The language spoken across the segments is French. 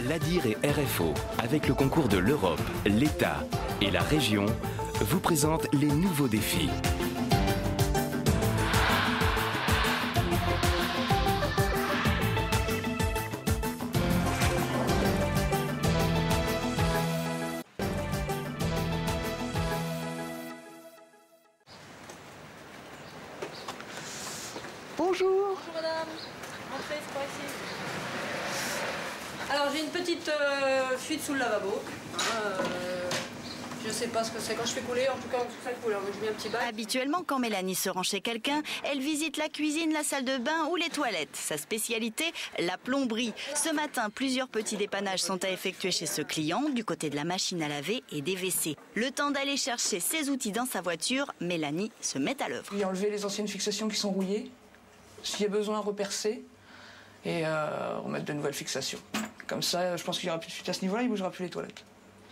l'ADIR et RFO, avec le concours de l'Europe, l'État et la région, vous présentent les nouveaux défis. Bonjour. Bonjour madame, entrez, c'est par ici. Alors j'ai une petite fuite sous le lavabo. Je sais pas ce que c'est quand je fais couler, en tout cas ça coule, je mets un petit bac. Habituellement, quand Mélanie se rend chez quelqu'un, elle visite la cuisine, la salle de bain ou les toilettes. Sa spécialité, la plomberie. Ce matin, plusieurs petits dépannages sont à effectuer chez ce client, du côté de la machine à laver et des WC. Le temps d'aller chercher ses outils dans sa voiture, Mélanie se met à l'œuvre. Il a enlevé les anciennes fixations qui sont rouillées. S'il y a besoin, repercer et remettre de nouvelles fixations. Comme ça, je pense qu'il n'y aura plus de fuite à ce niveau-là, il ne bougera plus les toilettes.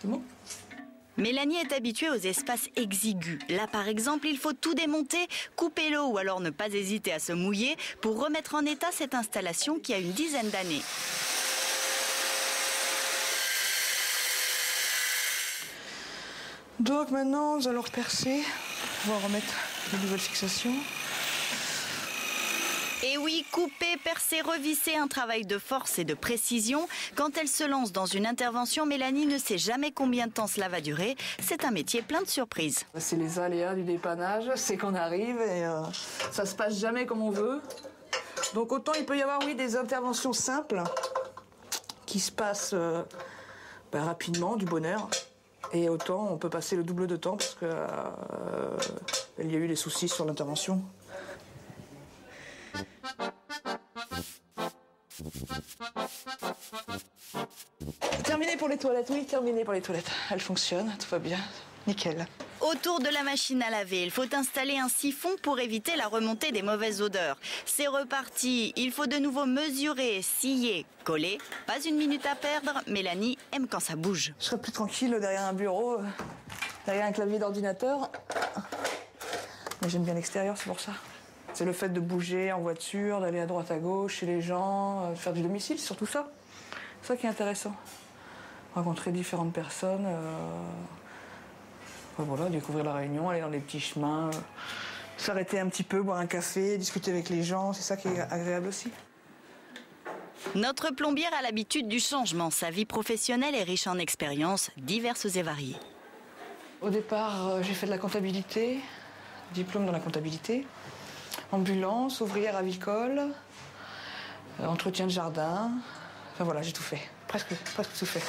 C'est bon ? Mélanie est habituée aux espaces exigus. Là, par exemple, il faut tout démonter, couper l'eau ou alors ne pas hésiter à se mouiller pour remettre en état cette installation qui a une dizaine d'années. Donc maintenant, nous allons repercer. On va remettre de nouvelles fixations. Et oui, couper, percer, revisser, un travail de force et de précision. Quand elle se lance dans une intervention, Mélanie ne sait jamais combien de temps cela va durer. C'est un métier plein de surprises. C'est les aléas du dépannage, c'est qu'on arrive et ça se passe jamais comme on veut. Donc autant il peut y avoir, oui, des interventions simples qui se passent rapidement, du bonheur. Et autant on peut passer le double de temps parce qu'il y a eu des soucis sur l'intervention. Terminé pour les toilettes, oui, terminé pour les toilettes. Elles fonctionnent, tout va bien, nickel. Autour de la machine à laver, il faut installer un siphon pour éviter la remontée des mauvaises odeurs. C'est reparti, il faut de nouveau mesurer, scier, coller. Pas une minute à perdre, Mélanie aime quand ça bouge. Je serais plus tranquille derrière un bureau, derrière un clavier d'ordinateur. Mais j'aime bien l'extérieur, c'est pour ça. C'est le fait de bouger en voiture, d'aller à droite à gauche chez les gens, de faire du domicile, c'est surtout ça. C'est ça qui est intéressant. Rencontrer différentes personnes, voilà, découvrir la Réunion, aller dans les petits chemins, s'arrêter un petit peu, boire un café, discuter avec les gens, c'est ça qui est agréable aussi. Notre plombière a l'habitude du changement. Sa vie professionnelle est riche en expériences diverses et variées. Au départ, j'ai fait de la comptabilité, diplôme dans la comptabilité, ambulance, ouvrière avicole, entretien de jardin, enfin voilà, j'ai tout fait, presque tout fait.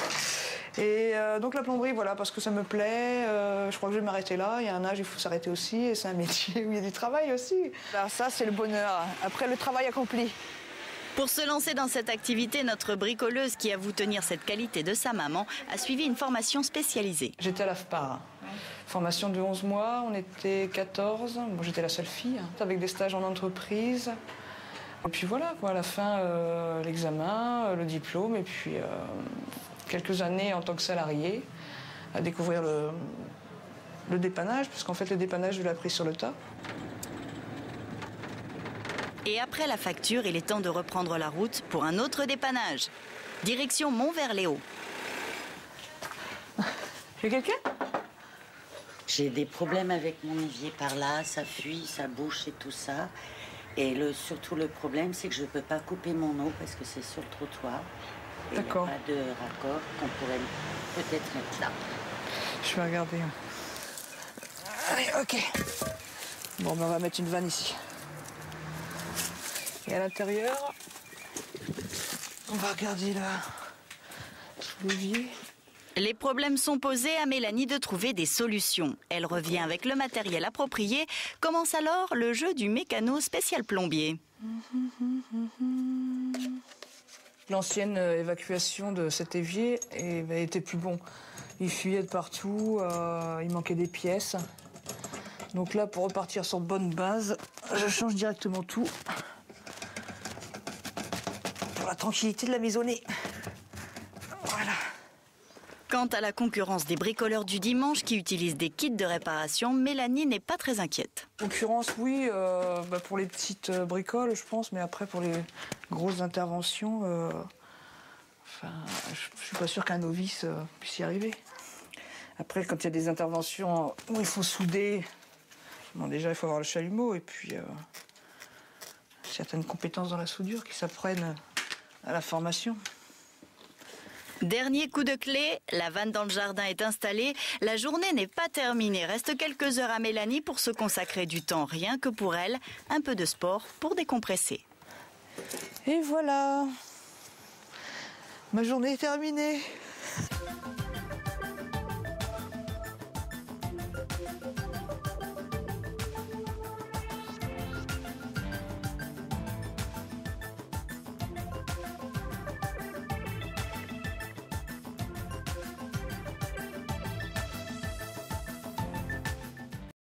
Et donc la plomberie, voilà, parce que ça me plaît, je crois que je vais m'arrêter là, il y a un âge, il faut s'arrêter aussi, et c'est un métier où il y a du travail aussi. Alors ça, c'est le bonheur, après le travail accompli. Pour se lancer dans cette activité, notre bricoleuse qui avoue tenir cette qualité de sa maman a suivi une formation spécialisée. J'étais à l'AFPAR, formation de 11 mois, on était 14, bon, j'étais la seule fille, avec des stages en entreprise. Et puis voilà, quoi, à la fin, l'examen, le diplôme, et puis quelques années en tant que salarié, à découvrir le dépannage, puisqu'en fait le dépannage, je l'ai appris sur le tas. Et après la facture, il est temps de reprendre la route pour un autre dépannage. Direction Mont-Verléo. Il y a quelqu'un ? J'ai des problèmes avec mon évier par là, ça fuit, ça bouche et tout ça. Et surtout le problème, c'est que je ne peux pas couper mon eau parce que c'est sur le trottoir. D'accord. Il n'y a pas de raccord qu'on pourrait peut-être mettre là. Je vais regarder. Allez, ok. Bon, ben on va mettre une vanne ici. Et à l'intérieur, on va regarder là, sous l'évier. Les problèmes sont posés, à Mélanie de trouver des solutions. Elle revient avec le matériel approprié. Commence alors le jeu du mécano spécial plombier. L'ancienne évacuation de cet évier était plus bon. Il fuyait de partout, il manquait des pièces. Donc là, pour repartir sur bonne base, je change directement tout. Pour la tranquillité de la maisonnée. Voilà. Quant à la concurrence des bricoleurs du dimanche qui utilisent des kits de réparation, Mélanie n'est pas très inquiète. Concurrence, oui, pour les petites bricoles, je pense, mais après, pour les grosses interventions, suis pas sûre qu'un novice puisse y arriver. Après, quand il y a des interventions où il faut souder, bon, déjà il faut avoir le chalumeau et puis certaines compétences dans la soudure qui s'apprennent à la formation. Dernier coup de clé, la vanne dans le jardin est installée. La journée n'est pas terminée. Reste quelques heures à Mélanie pour se consacrer du temps rien que pour elle. Un peu de sport pour décompresser. Et voilà, ma journée est terminée.